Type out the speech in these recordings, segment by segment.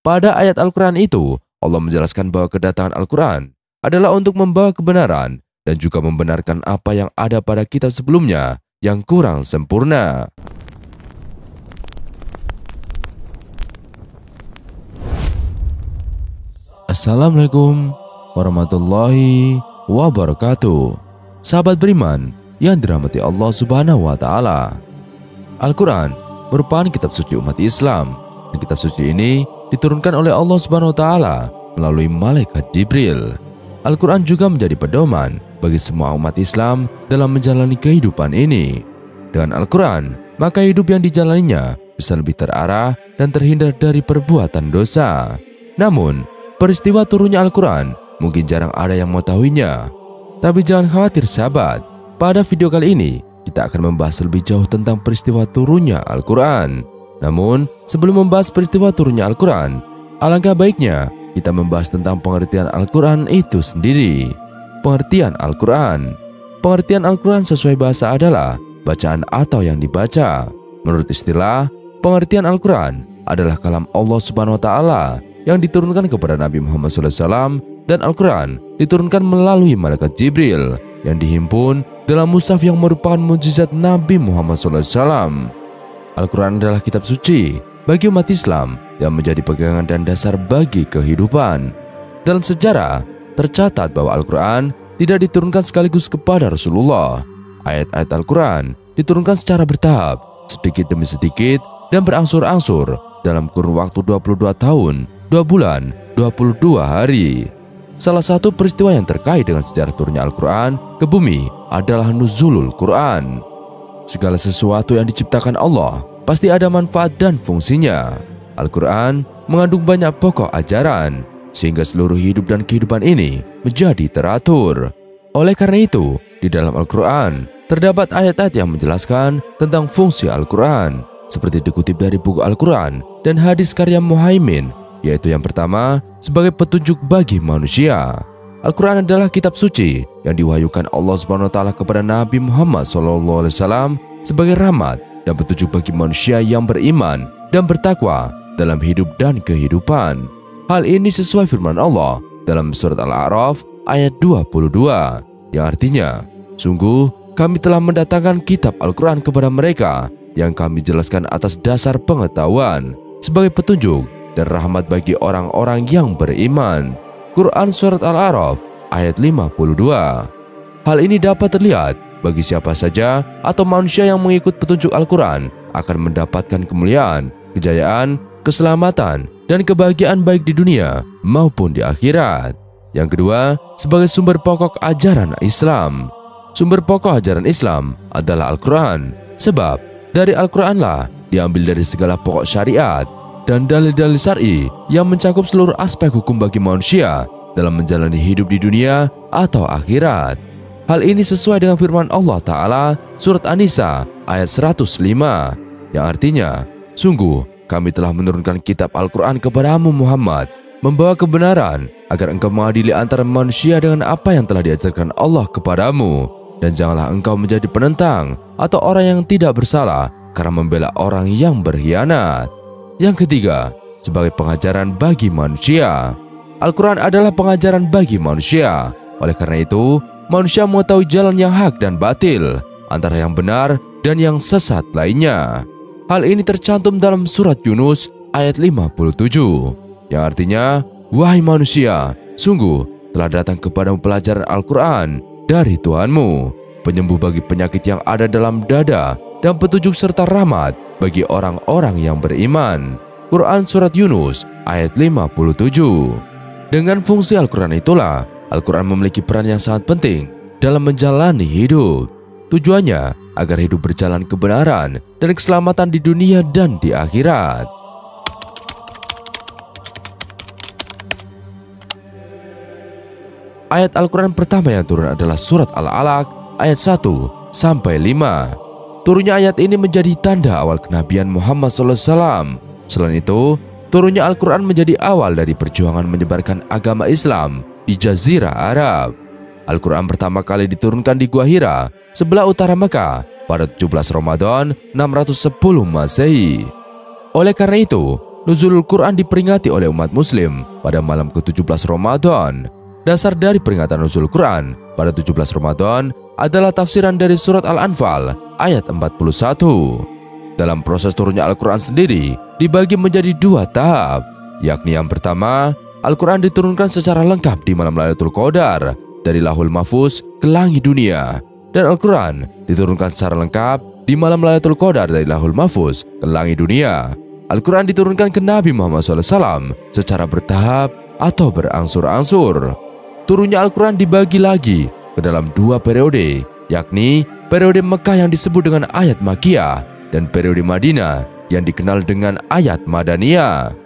Pada ayat Al-Quran itu, Allah menjelaskan bahwa kedatangan Al-Quran adalah untuk membawa kebenaran dan juga membenarkan apa yang ada pada kitab sebelumnya yang kurang sempurna. Assalamualaikum warahmatullahi wabarakatuh. Sahabat beriman yang dirahmati Allah Subhanahu wa Ta'ala, Al-Quran merupakan kitab suci umat Islam, dan kitab suci ini diturunkan oleh Allah Subhanahu wa Ta'ala melalui malaikat Jibril. Al-Quran juga menjadi pedoman bagi semua umat Islam dalam menjalani kehidupan ini. Dengan Al-Quran, maka hidup yang dijalaninya bisa lebih terarah dan terhindar dari perbuatan dosa. Namun, peristiwa turunnya Al-Quran mungkin jarang ada yang mengetahuinya. Tapi jangan khawatir sahabat, pada video kali ini kita akan membahas lebih jauh tentang peristiwa turunnya Al-Quran. Namun, sebelum membahas peristiwa turunnya Al-Quran, alangkah baiknya kita membahas tentang pengertian Al-Quran itu sendiri. Pengertian Al-Quran. Pengertian Al-Quran sesuai bahasa adalah bacaan atau yang dibaca. Menurut istilah, pengertian Al-Quran adalah kalam Allah Subhanahu wa Ta'ala yang diturunkan kepada Nabi Muhammad SAW, dan Al-Quran diturunkan melalui malaikat Jibril yang dihimpun dalam mushaf yang merupakan mukjizat Nabi Muhammad SAW. Al-Quran adalah kitab suci bagi umat Islam yang menjadi pegangan dan dasar bagi kehidupan. Dalam sejarah, tercatat bahwa Al-Quran tidak diturunkan sekaligus kepada Rasulullah. Ayat-ayat Al-Quran diturunkan secara bertahap, sedikit demi sedikit, dan berangsur-angsur dalam kurun waktu 22 tahun, 2 bulan, 22 hari. Salah satu peristiwa yang terkait dengan sejarah turunnya Al-Quran ke bumi adalah Nuzulul Quran. Segala sesuatu yang diciptakan Allah pasti ada manfaat dan fungsinya. Al-Quran mengandung banyak pokok ajaran, sehingga seluruh hidup dan kehidupan ini menjadi teratur. Oleh karena itu, di dalam Al-Quran terdapat ayat-ayat yang menjelaskan tentang fungsi Al-Quran, seperti dikutip dari buku Al-Quran dan hadis karya Muhaimin, yaitu yang pertama, sebagai petunjuk bagi manusia. Al-Quran adalah kitab suci yang diwahyukan Allah Subhanahu wa Ta'ala kepada Nabi Muhammad SAW sebagai rahmat dan petunjuk bagi manusia yang beriman dan bertakwa dalam hidup dan kehidupan. Hal ini sesuai firman Allah dalam surat Al-A'raf ayat 22, yang artinya, sungguh kami telah mendatangkan kitab Al-Quran kepada mereka yang kami jelaskan atas dasar pengetahuan sebagai petunjuk dan rahmat bagi orang-orang yang beriman. Quran Surat Al-A'raf ayat 52. Hal ini dapat terlihat bagi siapa saja atau manusia yang mengikut petunjuk Al-Quran akan mendapatkan kemuliaan, kejayaan, keselamatan, dan kebahagiaan baik di dunia maupun di akhirat. Yang kedua, sebagai sumber pokok ajaran Islam. Sumber pokok ajaran Islam adalah Al-Quran, sebab dari Al-Quranlah diambil dari segala pokok syariat dan dalil-dalil syar'i yang mencakup seluruh aspek hukum bagi manusia dalam menjalani hidup di dunia atau akhirat. Hal ini sesuai dengan firman Allah Ta'ala surat An-Nisa ayat 105, yang artinya, sungguh kami telah menurunkan kitab Al-Quran kepadamu Muhammad, membawa kebenaran agar engkau mengadili antara manusia dengan apa yang telah diajarkan Allah kepadamu, dan janganlah engkau menjadi penentang atau orang yang tidak bersalah karena membela orang yang berkhianat. Yang ketiga, sebagai pengajaran bagi manusia. Al-Quran adalah pengajaran bagi manusia. Oleh karena itu, manusia mengetahui jalan yang hak dan batil, antara yang benar dan yang sesat lainnya. Hal ini tercantum dalam surat Yunus ayat 57, yang artinya, wahai manusia, sungguh telah datang kepadamu pelajaran Al-Quran dari Tuhanmu, penyembuh bagi penyakit yang ada dalam dada dan petunjuk serta rahmat bagi orang-orang yang beriman. Quran Surat Yunus ayat 57. Dengan fungsi Al-Quran itulah, Al-Quran memiliki peran yang sangat penting dalam menjalani hidup. Tujuannya agar hidup berjalan kebenaran dan keselamatan di dunia dan di akhirat. Ayat Al-Quran pertama yang turun adalah surat Al-Alaq ayat 1 sampai 5. Turunnya ayat ini menjadi tanda awal kenabian Muhammad SAW. Selain itu, turunnya Al-Quran menjadi awal dari perjuangan menyebarkan agama Islam di Jazirah Arab. Al-Quran pertama kali diturunkan di Gua Hira, sebelah utara Mekah, pada 17 Ramadan 610 Masehi. Oleh karena itu, Nuzulul Quran diperingati oleh umat muslim pada malam ke-17 Ramadan. Dasar dari peringatan nuzul Quran pada 17 Ramadan adalah tafsiran dari surat Al-Anfal ayat 41. Dalam proses turunnya Al-Quran sendiri dibagi menjadi dua tahap, yakni yang pertama, Al-Quran diturunkan secara lengkap di malam Lailatul Qadar dari Lauhul Mahfuz ke langit dunia, dan Al-Quran diturunkan secara lengkap di malam Lailatul Qadar dari Lauhul Mahfuz ke langit dunia. Al-Quran diturunkan ke Nabi Muhammad SAW secara bertahap atau berangsur-angsur. Turunnya Al-Quran dibagi lagi ke dalam dua periode, yakni periode Mekah yang disebut dengan ayat Makkiyah dan periode Madinah yang dikenal dengan ayat Madaniyah.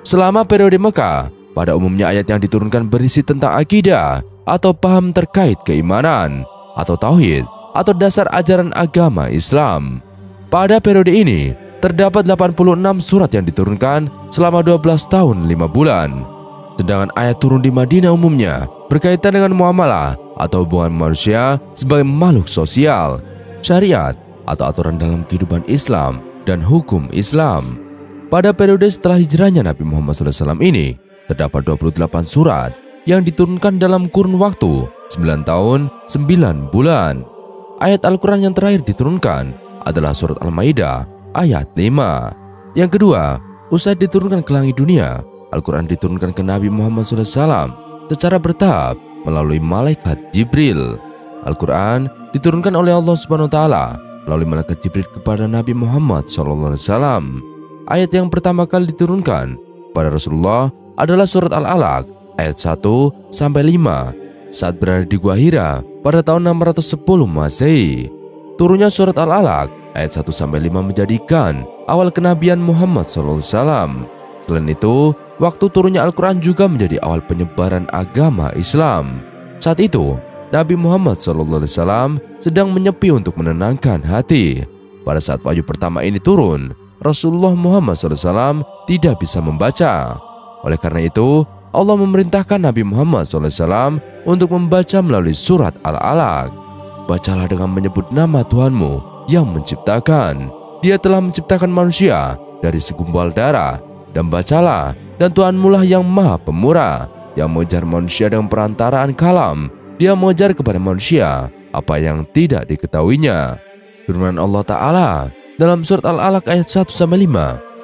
Selama periode Mekah, pada umumnya ayat yang diturunkan berisi tentang akidah atau paham terkait keimanan atau tauhid atau dasar ajaran agama Islam. Pada periode ini, terdapat 86 surat yang diturunkan selama 12 tahun 5 bulan. Sedangkan ayat turun di Madinah umumnya berkaitan dengan muamalah atau hubungan manusia sebagai makhluk sosial, syariat atau aturan dalam kehidupan Islam dan hukum Islam. Pada periode setelah hijrahnya Nabi Muhammad SAW ini, terdapat 28 surat yang diturunkan dalam kurun waktu 9 tahun 9 bulan. Ayat Al-Quran yang terakhir diturunkan adalah surat Al-Maidah ayat 5. Yang kedua, usai diturunkan ke langit dunia, Al-Quran diturunkan ke Nabi Muhammad SAW secara bertahap melalui malaikat Jibril. Al-Quran diturunkan oleh Allah Subhanahu wa Ta'ala melalui malaikat Jibril kepada Nabi Muhammad SAW. Ayat yang pertama kali diturunkan pada Rasulullah adalah surat Al-Alaq ayat 1-5 saat berada di Gua Hira pada tahun 610 Masehi. Turunnya surat Al-Alaq ayat 1-5 menjadikan awal kenabian Muhammad SAW. Selain itu, waktu turunnya Al-Quran juga menjadi awal penyebaran agama Islam. Saat itu, Nabi Muhammad SAW sedang menyepi untuk menenangkan hati. Pada saat wahyu pertama ini turun, Rasulullah Muhammad SAW tidak bisa membaca. Oleh karena itu, Allah memerintahkan Nabi Muhammad SAW untuk membaca melalui surat Al-Alaq. Bacalah dengan menyebut nama Tuhanmu yang menciptakan. Dia telah menciptakan manusia dari segumpal darah. Dan bacalah, dan Tuhanmu lah yang maha pemurah, yang mengejar manusia dengan perantaraan kalam. Dia mengejar kepada manusia apa yang tidak diketahuinya. Firman Allah Ta'ala dalam surat Al-Alaq ayat 1-5,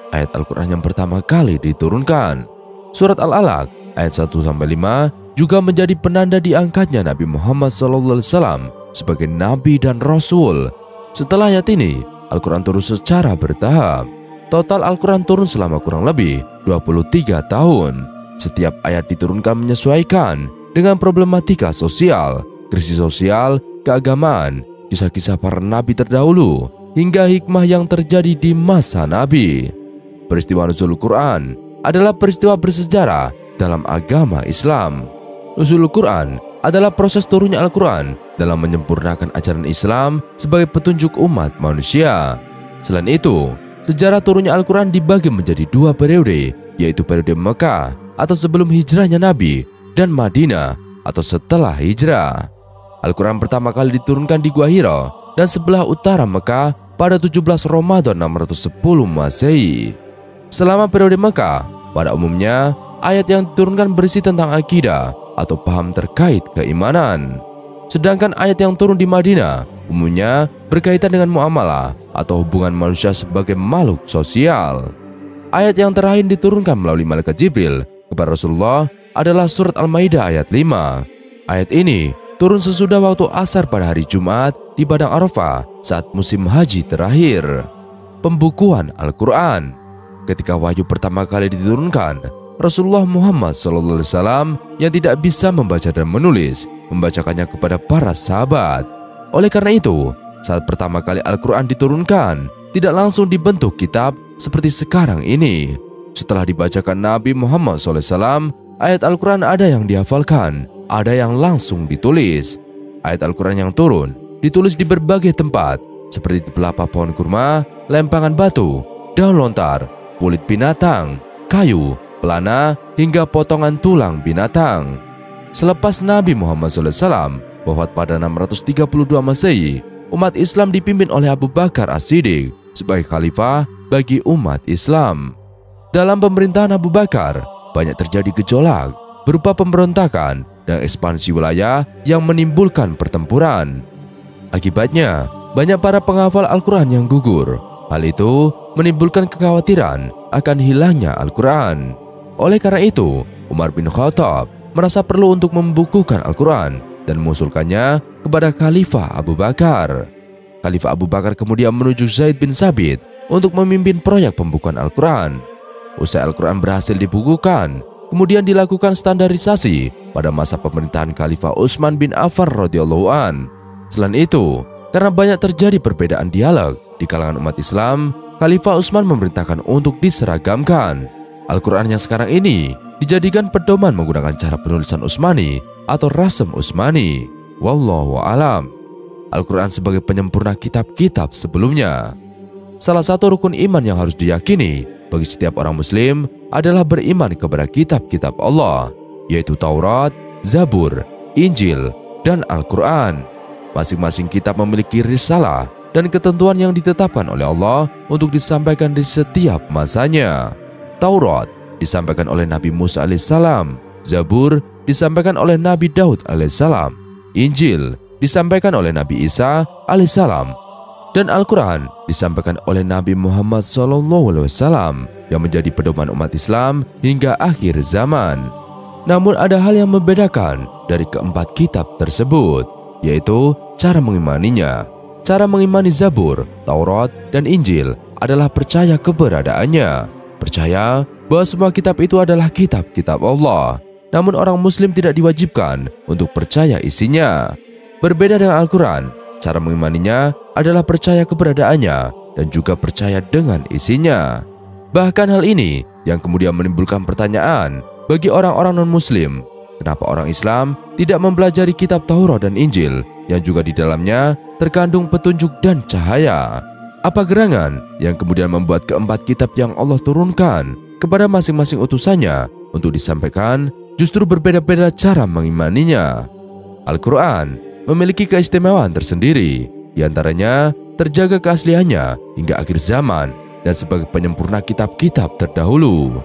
ayat Al-Quran yang pertama kali diturunkan. Surat Al-Alaq ayat 1-5 juga menjadi penanda diangkatnya Nabi Muhammad SAW sebagai Nabi dan Rasul. Setelah ayat ini, Al-Quran turun secara bertahap. Total Al-Quran turun selama kurang lebih 23 tahun. Setiap ayat diturunkan menyesuaikan dengan problematika sosial, krisis sosial, keagamaan, kisah-kisah para nabi terdahulu, hingga hikmah yang terjadi di masa Nabi. Peristiwa Nuzulul Quran adalah peristiwa bersejarah dalam agama Islam. Nuzulul Quran adalah proses turunnya Al-Quran dalam menyempurnakan ajaran Islam sebagai petunjuk umat manusia. Selain itu, sejarah turunnya Al-Quran dibagi menjadi dua periode, yaitu periode Mekah atau sebelum hijrahnya Nabi dan Madinah atau setelah hijrah. Al-Quran pertama kali diturunkan di Gua Hira dan sebelah utara Mekah pada 17 Ramadan 610 Masehi. Selama periode Mekah, pada umumnya ayat yang diturunkan berisi tentang akidah atau paham terkait keimanan. Sedangkan ayat yang turun di Madinah umumnya berkaitan dengan muamalah atau hubungan manusia sebagai makhluk sosial. Ayat yang terakhir diturunkan melalui malaikat Jibril kepada Rasulullah adalah surat Al-Maidah ayat 5. Ayat ini turun sesudah waktu asar pada hari Jumat di Padang Arafah saat musim haji terakhir. Pembukuan Al-Quran. Ketika wahyu pertama kali diturunkan, Rasulullah Muhammad SAW yang tidak bisa membaca dan menulis membacakannya kepada para sahabat. Oleh karena itu, saat pertama kali Al-Quran diturunkan, tidak langsung dibentuk kitab seperti sekarang ini. Setelah dibacakan Nabi Muhammad SAW, ayat Al-Quran ada yang dihafalkan, ada yang langsung ditulis. Ayat Al-Quran yang turun ditulis di berbagai tempat, seperti di pelapa pohon kurma, lempangan batu, daun lontar, kulit binatang, kayu, pelana, hingga potongan tulang binatang. Selepas Nabi Muhammad SAW wafat pada 632 Masehi, umat Islam dipimpin oleh Abu Bakar As-Siddiq sebagai khalifah bagi umat Islam. Dalam pemerintahan Abu Bakar, banyak terjadi gejolak berupa pemberontakan dan ekspansi wilayah yang menimbulkan pertempuran. Akibatnya, banyak para penghafal Al-Quran yang gugur. Hal itu menimbulkan kekhawatiran akan hilangnya Al-Quran. Oleh karena itu, Umar bin Khattab merasa perlu untuk membukukan Al-Quran dan mengusulkannya kepada Khalifah Abu Bakar. Khalifah Abu Bakar kemudian menunjuk Zaid bin Sabit untuk memimpin proyek pembukuan Al-Quran. Usai Al-Quran berhasil dibukukan, kemudian dilakukan standarisasi pada masa pemerintahan Khalifah Utsman bin Affan radhiyallahu an. Selain itu, karena banyak terjadi perbedaan dialek di kalangan umat Islam, Khalifah Utsman memerintahkan untuk diseragamkan. Al-Quran yang sekarang ini dijadikan pedoman menggunakan cara penulisan Utsmani atau rasem Utsmani. Wallahu a'lam. Al-Quran sebagai penyempurna kitab-kitab sebelumnya. Salah satu rukun iman yang harus diyakini bagi setiap orang muslim adalah beriman kepada kitab-kitab Allah, yaitu Taurat, Zabur, Injil, dan Al-Quran. Masing-masing kitab memiliki risalah dan ketentuan yang ditetapkan oleh Allah untuk disampaikan di setiap masanya. Taurat disampaikan oleh Nabi Musa alaihissalam, Zabur disampaikan oleh Nabi Daud alaihissalam, Injil disampaikan oleh Nabi Isa alaihissalam, dan Al-Quran disampaikan oleh Nabi Muhammad SAW yang menjadi pedoman umat Islam hingga akhir zaman. Namun ada hal yang membedakan dari keempat kitab tersebut, yaitu cara mengimaninya. Cara mengimani Zabur, Taurat, dan Injil adalah percaya keberadaannya. Percaya bahwa semua kitab itu adalah kitab-kitab Allah. Namun orang muslim tidak diwajibkan untuk percaya isinya. Berbeda dengan Al-Quran, cara mengimaninya adalah percaya keberadaannya dan juga percaya dengan isinya. Bahkan hal ini yang kemudian menimbulkan pertanyaan bagi orang-orang non-muslim. Kenapa orang Islam tidak mempelajari kitab Taurat dan Injil yang juga di dalamnya terkandung petunjuk dan cahaya? Apa gerangan yang kemudian membuat keempat kitab yang Allah turunkan kepada masing-masing utusannya untuk disampaikan justru berbeda-beda cara mengimaninya? Al-Quran memiliki keistimewaan tersendiri, diantaranya terjaga keasliannya hingga akhir zaman dan sebagai penyempurna kitab-kitab terdahulu.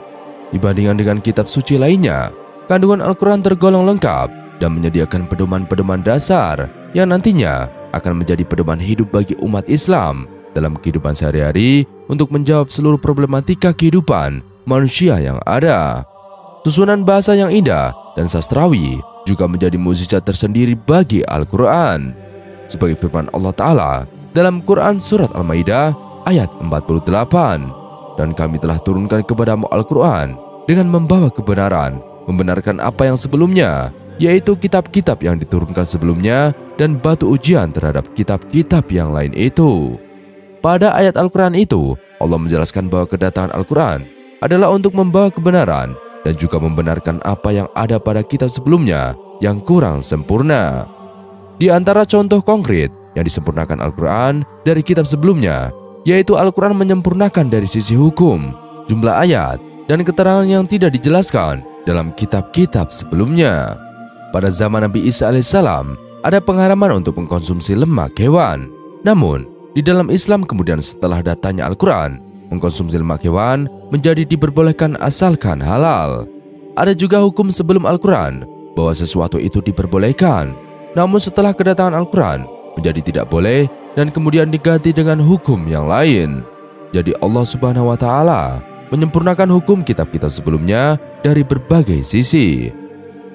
Dibandingkan dengan kitab suci lainnya, kandungan Al-Quran tergolong lengkap dan menyediakan pedoman-pedoman dasar yang nantinya akan menjadi pedoman hidup bagi umat Islam dalam kehidupan sehari-hari untuk menjawab seluruh problematika kehidupan manusia yang ada. Susunan bahasa yang indah dan sastrawi juga menjadi mukjizat tersendiri bagi Al-Quran. Sebagai firman Allah Ta'ala dalam Quran Surat Al-Maidah ayat 48, "Dan kami telah turunkan kepadamu Al-Quran dengan membawa kebenaran, membenarkan apa yang sebelumnya, yaitu kitab-kitab yang diturunkan sebelumnya dan batu ujian terhadap kitab-kitab yang lain itu." Pada ayat Al-Quran itu, Allah menjelaskan bahwa kedatangan Al-Quran adalah untuk membawa kebenaran dan juga membenarkan apa yang ada pada kitab sebelumnya yang kurang sempurna. Di antara contoh konkret yang disempurnakan Al-Quran dari kitab sebelumnya, yaitu Al-Quran menyempurnakan dari sisi hukum, jumlah ayat, dan keterangan yang tidak dijelaskan dalam kitab-kitab sebelumnya. Pada zaman Nabi Isa alaihissalam, ada pengharaman untuk mengkonsumsi lemak hewan. Namun, di dalam Islam kemudian setelah datanya Al-Quran, mengkonsumsi lemak hewan menjadi diperbolehkan asalkan halal. Ada juga hukum sebelum Al-Quran bahwa sesuatu itu diperbolehkan, namun setelah kedatangan Al-Quran menjadi tidak boleh dan kemudian diganti dengan hukum yang lain. Jadi Allah Subhanahu wa Ta'ala menyempurnakan hukum kitab-kitab sebelumnya dari berbagai sisi,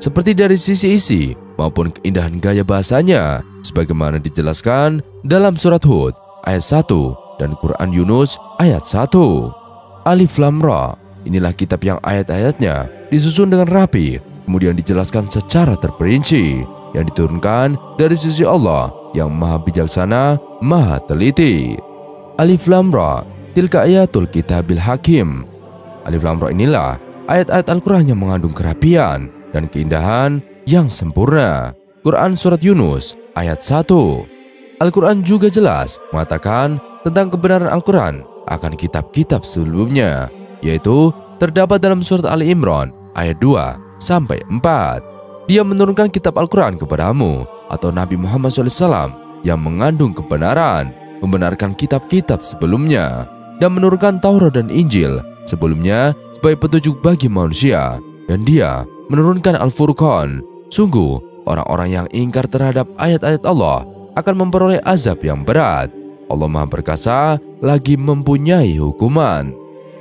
seperti dari sisi isi maupun keindahan gaya bahasanya, sebagaimana dijelaskan dalam surat Hud ayat 1 dan Quran Yunus ayat 1. Alif Lam Ra, inilah kitab yang ayat-ayatnya disusun dengan rapi, kemudian dijelaskan secara terperinci, yang diturunkan dari sisi Allah yang maha bijaksana, maha teliti. Alif Lam Ra, tilka ayatul kitabil hakim. Alif Lam Ra inilah ayat-ayat Al-Quran yang mengandung kerapian dan keindahan yang sempurna. Quran Surat Yunus ayat 1. Al-Quran juga jelas mengatakan tentang kebenaran Al-Quran akan kitab-kitab sebelumnya, yaitu terdapat dalam surat Ali Imran ayat 2-4. Dia menurunkan kitab Al-Quran kepadamu atau Nabi Muhammad SAW yang mengandung kebenaran, membenarkan kitab-kitab sebelumnya, dan menurunkan Taurat dan Injil sebelumnya sebagai petunjuk bagi manusia, dan Dia menurunkan Al-Furqan. Sungguh, orang-orang yang ingkar terhadap ayat-ayat Allah akan memperoleh azab yang berat. Allah Maha Perkasa lagi mempunyai hukuman.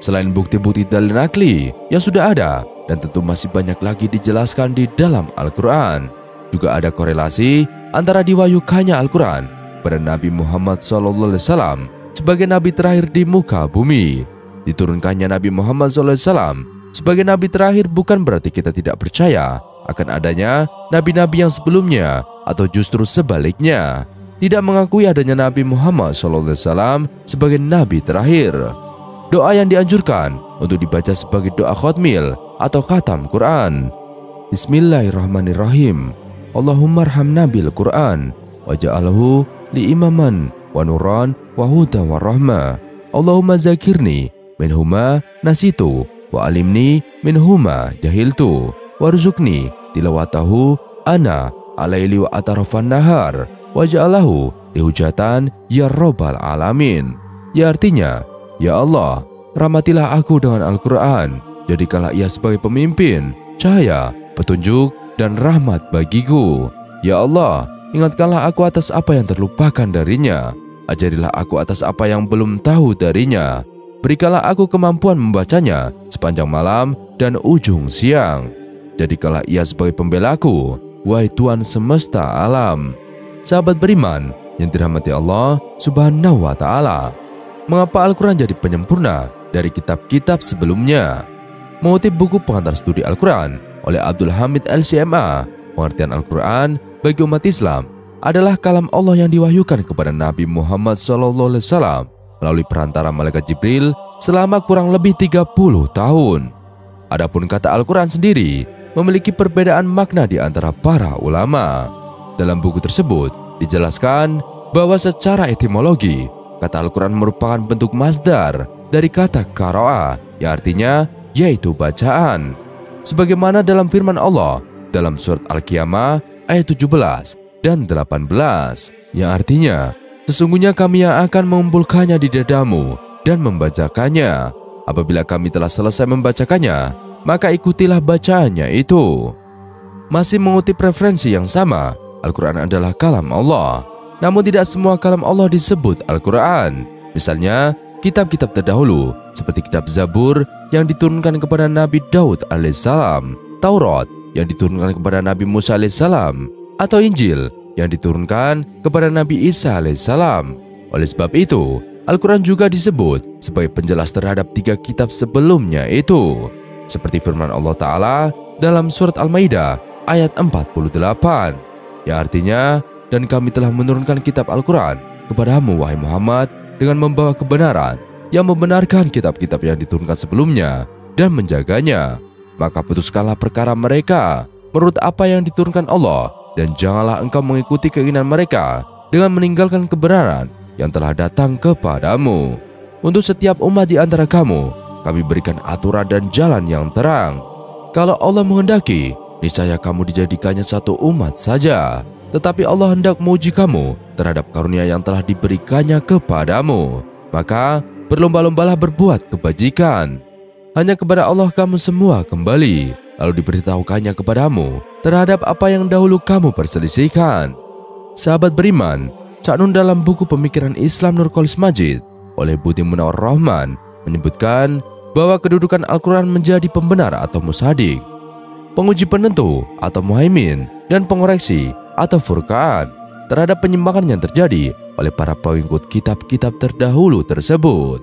Selain bukti-bukti dalil akli yang sudah ada, dan tentu masih banyak lagi dijelaskan di dalam Al-Quran, juga ada korelasi antara diwahyukannya Al-Quran pada Nabi Muhammad SAW sebagai Nabi terakhir di muka bumi. Diturunkannya Nabi Muhammad SAW sebagai Nabi terakhir bukan berarti kita tidak percaya akan adanya Nabi-Nabi yang sebelumnya, atau justru sebaliknya, tidak mengakui adanya Nabi Muhammad SAW sebagai Nabi terakhir. Doa yang dianjurkan untuk dibaca sebagai doa khotmil atau khatam Quran. Bismillahirrahmanirrahim. Allahumma arhamna bil Quran waj'alhu li imaman wa nuran wa huda wa rahmah. Allahumma zakirni minhuma nasitu wa alimni minhuma jahiltu warzuqni tilawatahu ana alaili wa atarafan nahar waj'alahu lihujatan ya rabbal alamin. Ya artinya, ya Allah, rahmatilah aku dengan Al-Quran, jadikanlah ia sebagai pemimpin, cahaya, petunjuk, dan rahmat bagiku. Ya Allah, ingatkanlah aku atas apa yang terlupakan darinya, ajarilah aku atas apa yang belum tahu darinya, berikanlah aku kemampuan membacanya sepanjang malam dan ujung siang. Jadikanlah ia sebagai pembelaku, wahai Tuhan semesta alam. Sahabat beriman yang dirahmati Allah Subhanahu wa Ta'ala, mengapa Al-Quran jadi penyempurna dari kitab-kitab sebelumnya? Mengutip buku pengantar studi Al-Quran oleh Abdul Hamid LCMA, pengertian Al-Quran bagi umat Islam adalah kalam Allah yang diwahyukan kepada Nabi Muhammad SAW melalui perantara malaikat Jibril selama kurang lebih 30 tahun. Adapun kata Al-Quran sendiri memiliki perbedaan makna di antara para ulama. Dalam buku tersebut dijelaskan bahwa secara etimologi, kata Al-Quran merupakan bentuk masdar dari kata qara'a, yang artinya yaitu bacaan. Sebagaimana dalam firman Allah dalam surat Al-Qiyamah ayat 17 dan 18, yang artinya, sesungguhnya kami yang akan mengumpulkannya di dadamu dan membacakannya. Apabila kami telah selesai membacakannya, maka ikutilah bacaannya itu. Masih mengutip referensi yang sama, Al-Quran adalah kalam Allah. Namun tidak semua kalam Allah disebut Al-Quran. Misalnya, kitab-kitab terdahulu seperti kitab Zabur yang diturunkan kepada Nabi Daud alaihissalam, Taurat yang diturunkan kepada Nabi Musa alaihissalam, atau Injil yang diturunkan kepada Nabi Isa alaihissalam. Oleh sebab itu, Al-Quran juga disebut sebagai penjelas terhadap 3 kitab sebelumnya itu, seperti firman Allah Ta'ala dalam surat Al-Maidah ayat 48, yang artinya, dan kami telah menurunkan kitab Al-Quran kepadamu wahai Muhammad dengan membawa kebenaran yang membenarkan kitab-kitab yang diturunkan sebelumnya dan menjaganya. Maka putuskanlah perkara mereka menurut apa yang diturunkan Allah, dan janganlah engkau mengikuti keinginan mereka dengan meninggalkan kebenaran yang telah datang kepadamu. Untuk setiap umat di antara kamu, kami berikan aturan dan jalan yang terang. Kalau Allah menghendaki, niscaya kamu dijadikannya satu umat saja. Tetapi Allah hendak menguji kamu terhadap karunia yang telah diberikannya kepadamu. Maka berlomba-lombalah berbuat kebajikan. Hanya kepada Allah kamu semua kembali, lalu diberitahukannya kepadamu terhadap apa yang dahulu kamu perselisihkan. Sahabat beriman, Cak Nun dalam buku Pemikiran Islam Nur Kholis Majid oleh Budi Munawar Rahman menyebutkan bahwa kedudukan Al-Quran menjadi pembenar atau musaddiq, penguji penentu atau muhaimin, dan pengoreksi atau furqan terhadap penyimpangan yang terjadi oleh para pengikut kitab-kitab terdahulu tersebut.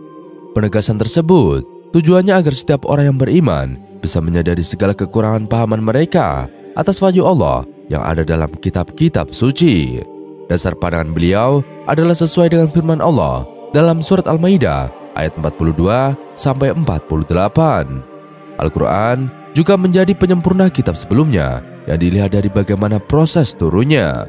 Penegasan tersebut tujuannya agar setiap orang yang beriman bisa menyadari segala kekurangan pahaman mereka atas wahyu Allah yang ada dalam kitab-kitab suci. Dasar pandangan beliau adalah sesuai dengan firman Allah dalam surat Al-Maidah ayat 42-48. Al-Quran juga menjadi penyempurna kitab sebelumnya yang dilihat dari bagaimana proses turunnya.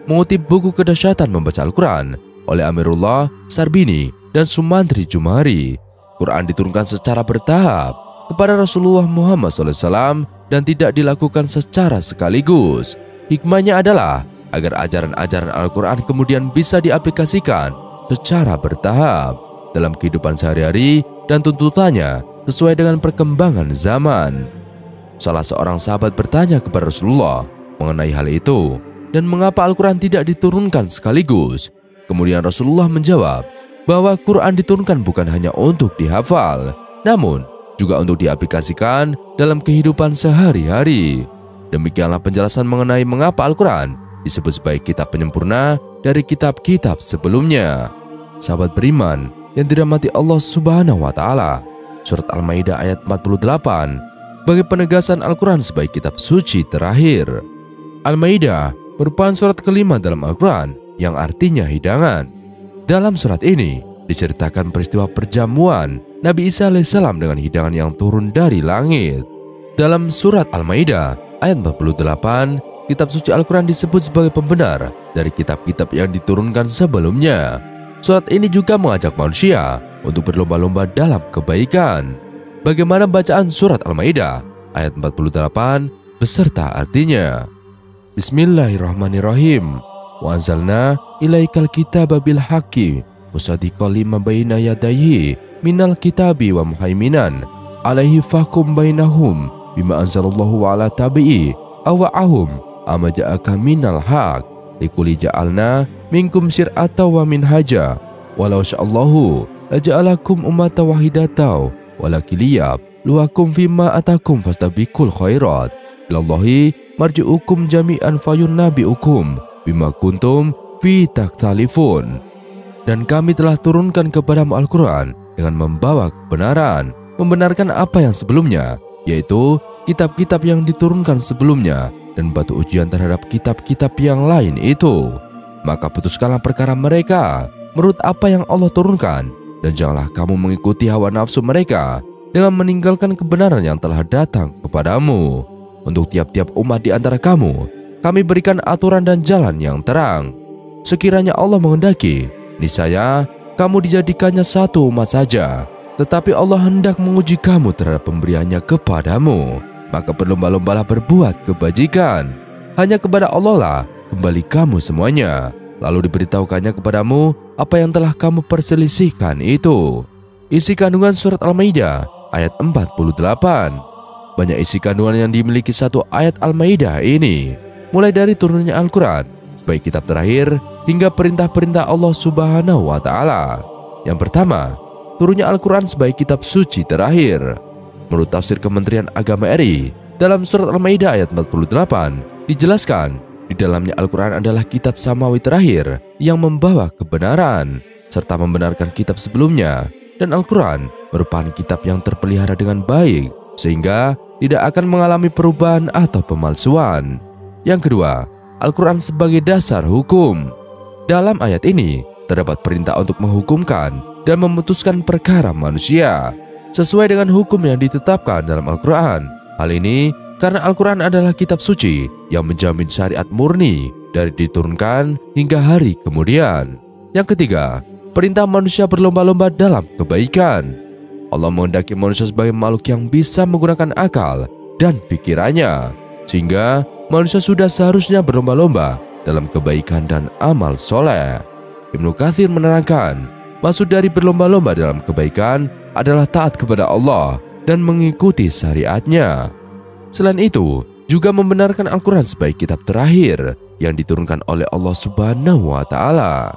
Mengutip buku Kedahsyatan Membaca Al-Quran oleh Amirullah Sarbini dan Sumantri Jumari, Quran diturunkan secara bertahap kepada Rasulullah Muhammad SAW dan tidak dilakukan secara sekaligus. Hikmahnya adalah agar ajaran-ajaran Al-Quran kemudian bisa diaplikasikan secara bertahap dalam kehidupan sehari-hari, dan tuntutannya sesuai dengan perkembangan zaman. Salah seorang sahabat bertanya kepada Rasulullah mengenai hal itu dan mengapa Al-Quran tidak diturunkan sekaligus. Kemudian Rasulullah menjawab bahwa Quran diturunkan bukan hanya untuk dihafal, namun juga untuk diaplikasikan dalam kehidupan sehari-hari. Demikianlah penjelasan mengenai mengapa Al-Quran disebut sebagai kitab penyempurna dari kitab-kitab sebelumnya. Sahabat beriman yang dirahmati Allah Subhanahu wa Ta'ala, surat Al-Maidah ayat 48 bagi penegasan Al-Quran sebagai kitab suci terakhir. Al-Maidah merupakan surat kelima dalam Al-Quran yang artinya hidangan. Dalam surat ini diceritakan peristiwa perjamuan Nabi Isa alaihissalam dengan hidangan yang turun dari langit. Dalam surat Al-Maidah ayat 48, kitab suci Al-Quran disebut sebagai pembenar dari kitab-kitab yang diturunkan sebelumnya. Surat ini juga mengajak manusia untuk berlomba-lomba dalam kebaikan. Bagaimana bacaan surat Al-Maidah ayat 48 beserta artinya? Bismillahirrahmanirrahim. Wa anzalna ilaikal kitaba bil haqqi musaddiqan lima baina yadayhi minal kitabi wa muhaiminan alaihi fahkum bainahum bima anzalallahu ala tabi'i awa'ahum amma ja'aka minal haq likulli ja'alna minkum syir'ata wa minhaja walau sya'allahu laja'alakum ummata wahidata walakiliyab luakum fima atakum fastabikul khairat ilallahi marji'ukum jami'an fayunnabi'ukum bima kuntum fi takhtalifun. Dan kami telah turunkan kepadamu Al-Quran dengan membawa kebenaran, membenarkan apa yang sebelumnya, yaitu kitab-kitab yang diturunkan sebelumnya dan batu ujian terhadap kitab-kitab yang lain itu. Maka putuskanlah perkara mereka menurut apa yang Allah turunkan, dan janganlah kamu mengikuti hawa nafsu mereka dengan meninggalkan kebenaran yang telah datang kepadamu. Untuk tiap-tiap umat di antara kamu, kami berikan aturan dan jalan yang terang. Sekiranya Allah menghendaki, niscaya kamu dijadikannya satu umat saja. Tetapi Allah hendak menguji kamu terhadap pemberiannya kepadamu. Maka berlomba-lombalah berbuat kebajikan. Hanya kepada Allah lah kembali kamu semuanya. Lalu diberitahukannya kepadamu apa yang telah kamu perselisihkan itu. Isi kandungan surat Al-Maidah ayat 48. Banyak isi kandungan yang dimiliki satu ayat Al-Maidah ini, mulai dari turunnya Al-Quran sebagai kitab terakhir hingga perintah-perintah Allah Subhanahu wa Ta'ala. Yang pertama, turunnya Al-Quran sebagai kitab suci terakhir. Menurut tafsir Kementerian Agama RI, dalam surat Al-Maidah ayat 48 dijelaskan di dalamnya Al-Quran adalah kitab samawi terakhir yang membawa kebenaran serta membenarkan kitab sebelumnya, dan Al-Quran merupakan kitab yang terpelihara dengan baik sehingga tidak akan mengalami perubahan atau pemalsuan. Yang kedua, Al-Quran sebagai dasar hukum. Dalam ayat ini terdapat perintah untuk menghukumkan dan memutuskan perkara manusia sesuai dengan hukum yang ditetapkan dalam Al-Quran. Hal ini karena Al-Quran adalah kitab suci yang menjamin syariat murni dari diturunkan hingga hari kemudian. Yang ketiga, perintah manusia berlomba-lomba dalam kebaikan. Allah menghendaki manusia sebagai makhluk yang bisa menggunakan akal dan pikirannya, sehingga manusia sudah seharusnya berlomba-lomba dalam kebaikan dan amal soleh. Ibnu Katsir menerangkan, maksud dari berlomba-lomba dalam kebaikan adalah taat kepada Allah dan mengikuti syariatnya. Selain itu, juga membenarkan Al-Quran sebagai kitab terakhir yang diturunkan oleh Allah Subhanahu wa Ta'ala.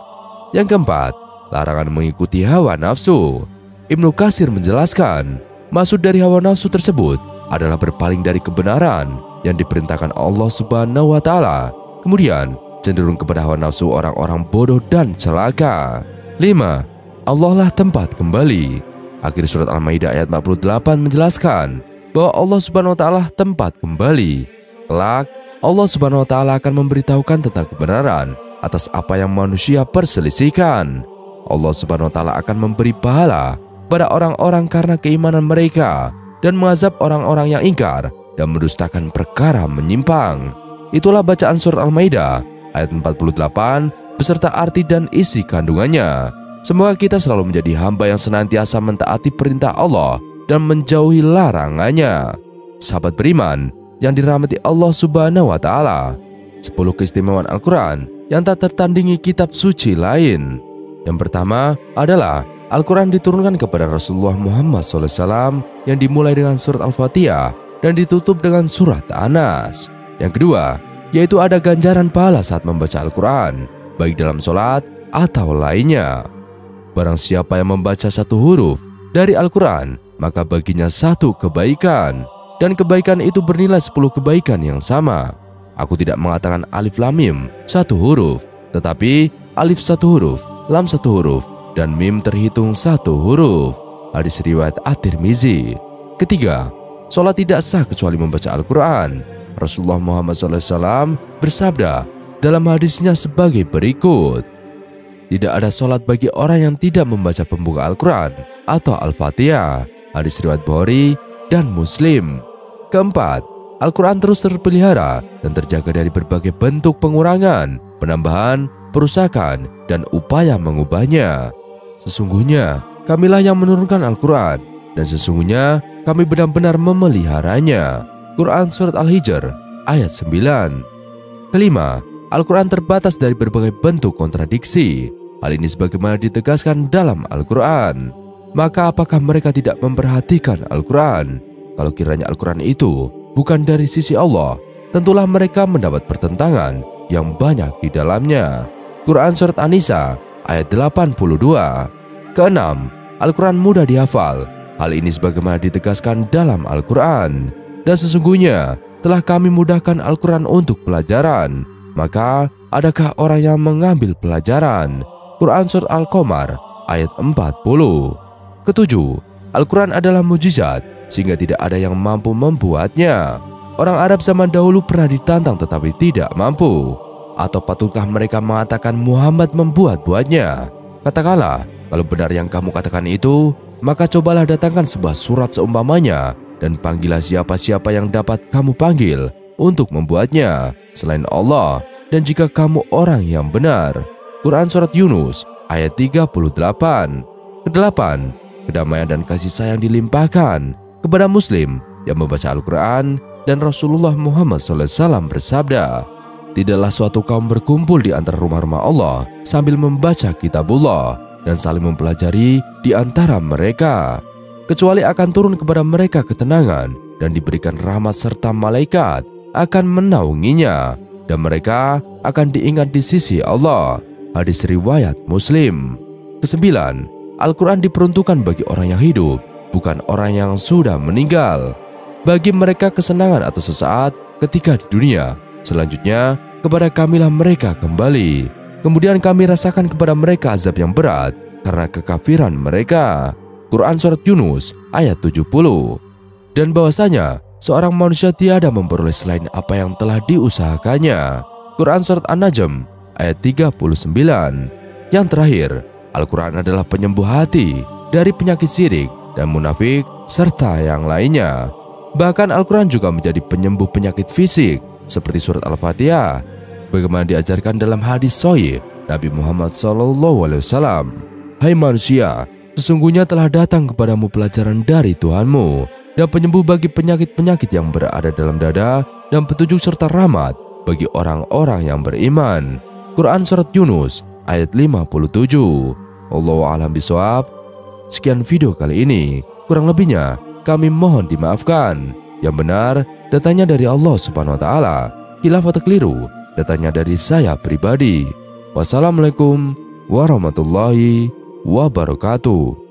Yang keempat, larangan mengikuti hawa nafsu. Ibnu Katsir menjelaskan, maksud dari hawa nafsu tersebut adalah berpaling dari kebenaran yang diperintahkan Allah Subhanahu wa Ta'ala, kemudian cenderung kepada hawa nafsu orang-orang bodoh dan celaka. 5. Allah lah tempat kembali. Akhir surat Al-Maidah ayat 48 menjelaskan bahwa Allah Subhanahu wa Ta'ala tempat kembali. Kelak, Allah Subhanahu wa Ta'ala akan memberitahukan tentang kebenaran atas apa yang manusia perselisihkan. Allah Subhanahu wa Ta'ala akan memberi pahala pada orang-orang karena keimanan mereka dan mengazab orang-orang yang ingkar dan mendustakan perkara menyimpang. Itulah bacaan surat Al-Maidah ayat 48 beserta arti dan isi kandungannya. Semoga kita selalu menjadi hamba yang senantiasa mentaati perintah Allah dan menjauhi larangannya. Sahabat beriman yang dirahmati Allah Subhanahu wa Ta'ala, 10 keistimewaan Al-Quran yang tak tertandingi kitab suci lain. Yang pertama adalah Al-Quran diturunkan kepada Rasulullah Muhammad SAW yang dimulai dengan surat Al-Fatihah dan ditutup dengan surat An-Nas. Yang kedua, yaitu ada ganjaran pahala saat membaca Al-Quran, baik dalam sholat atau lainnya. Barang siapa yang membaca satu huruf dari Al-Quran, maka baginya satu kebaikan, dan kebaikan itu bernilai 10 kebaikan yang sama. Aku tidak mengatakan alif lam mim satu huruf, tetapi alif satu huruf, lam satu huruf, dan mim terhitung satu huruf. Hadis riwayat At-Tirmizi. Ketiga, sholat tidak sah kecuali membaca Al-Quran. Rasulullah Muhammad SAW bersabda dalam hadisnya sebagai berikut: tidak ada sholat bagi orang yang tidak membaca pembuka Al-Quran atau Al-Fatihah. Hadis riwayat Bukhari dan Muslim. Keempat, Al-Quran terus terpelihara dan terjaga dari berbagai bentuk pengurangan, penambahan, perusakan, dan upaya mengubahnya. Sesungguhnya kamilah yang menurunkan Al-Quran, dan sesungguhnya kami benar-benar memeliharanya. Quran Surat Al-Hijr ayat 9. Kelima, Al-Quran terbatas dari berbagai bentuk kontradiksi. Hal ini sebagaimana ditegaskan dalam Al-Quran. Maka apakah mereka tidak memperhatikan Al-Quran? Kalau kiranya Al-Quran itu bukan dari sisi Allah, tentulah mereka mendapat pertentangan yang banyak di dalamnya. Quran Surat An-Nisa ayat 82. Keenam, Al-Quran mudah dihafal. Hal ini sebagaimana ditegaskan dalam Al-Quran. Dan sesungguhnya telah kami mudahkan Al-Quran untuk pelajaran. Maka adakah orang yang mengambil pelajaran? Quran Surat Al-Qamar ayat 40. Ketujuh, Al-Quran adalah mujizat sehingga tidak ada yang mampu membuatnya. Orang Arab zaman dahulu pernah ditantang tetapi tidak mampu. Atau patutkah mereka mengatakan Muhammad membuat-buatnya? Katakanlah, kalau benar yang kamu katakan itu, maka cobalah datangkan sebuah surat seumpamanya dan panggillah siapa-siapa yang dapat kamu panggil untuk membuatnya selain Allah, dan jika kamu orang yang benar. Quran Surat Yunus ayat 38. Kedelapan, kedamaian dan kasih sayang dilimpahkan kepada muslim yang membaca Al-Quran, dan Rasulullah Muhammad SAW bersabda, tidaklah suatu kaum berkumpul di antara rumah-rumah Allah sambil membaca kitabullah dan saling mempelajari di antara mereka, kecuali akan turun kepada mereka ketenangan dan diberikan rahmat serta malaikat akan menaunginya, dan mereka akan diingat di sisi Allah. Hadis riwayat Muslim. Kesembilan, Al-Quran diperuntukkan bagi orang yang hidup, bukan orang yang sudah meninggal. Bagi mereka kesenangan atau sesaat ketika di dunia, selanjutnya kepada kamilah mereka kembali. Kemudian kami rasakan kepada mereka azab yang berat karena kekafiran mereka. Quran Surat Yunus ayat 70. Dan bahwasanya seorang manusia tiada memperoleh selain apa yang telah diusahakannya. Quran Surat An-Najm ayat 39. Yang terakhir, Al-Quran adalah penyembuh hati dari penyakit syirik dan munafik serta yang lainnya. Bahkan Al-Quran juga menjadi penyembuh penyakit fisik seperti surat Al-Fatihah, bagaimana diajarkan dalam hadis sahih Nabi Muhammad SAW. Hai manusia, sesungguhnya telah datang kepadamu pelajaran dari Tuhanmu dan penyembuh bagi penyakit-penyakit yang berada dalam dada dan petunjuk serta rahmat bagi orang-orang yang beriman. Quran Surat Yunus ayat 57. Wallahu a'lam bishawab. Sekian video kali ini, kurang lebihnya kami mohon dimaafkan. Yang benar datanya dari Allah Subhanahu wa taala, khilaf atau keliru datanya dari saya pribadi. Wassalamualaikum warahmatullahi wabarakatuh.